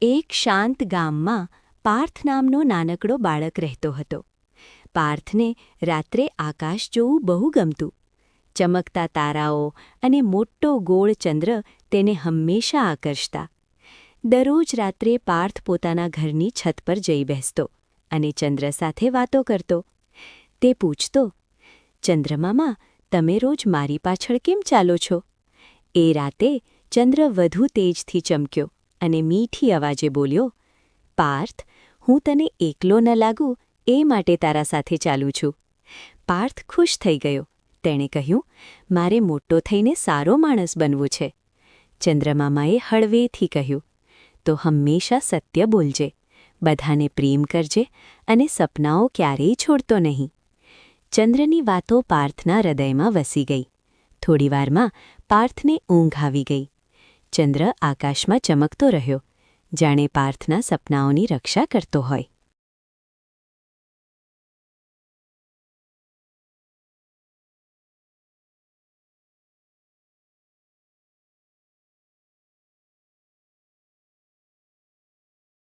એક શાંત ગામમાં પાર્થ નામનો નાનકડો બાળક રહેતો હતો. પાર્થને રાત્રે આકાશ જોવું બહુ ગમતું. ચમકતા તારાઓ અને મોટો ગોળ ચંદ્ર તેને હંમેશા આકર્ષતા. દરરોજ રાત્રે પાર્થ પોતાના ઘરની છત પર જઈ બેસતો અને ચંદ્ર સાથે વાતો કરતો. તે પૂછતો, "ચંદ્રમામા, તમે રોજ મારી પાછળ કેમ ચાલો છો?" એ રાતે ચંદ્ર વધુ તેજથી ચમક્યો અને મીઠી અવાજે બોલ્યો, "પાર્થ, હું તને એકલો ન લાગું એ માટે તારા સાથે ચાલું છું." પાર્થ ખુશ થઈ ગયો. તેણે કહ્યું, "મારે મોટો થઈને સારો માણસ બનવું છે." ચંદ્રમામાએ હળવેથી કહ્યું, "તો હંમેશા સત્ય બોલજે, બધાને પ્રેમ કરજે અને સપનાઓ ક્યારેય છોડતો નહીં." ચંદ્રની વાતો પાર્થના હૃદયમાં વસી ગઈ. થોડીવારમાં પાર્થને ઊંઘ આવી ગઈ. ચંદ્ર આકાશમાં ચમકતો રહ્યો, જાણે પાર્થના સપનાઓની રક્ષા કરતો હોય.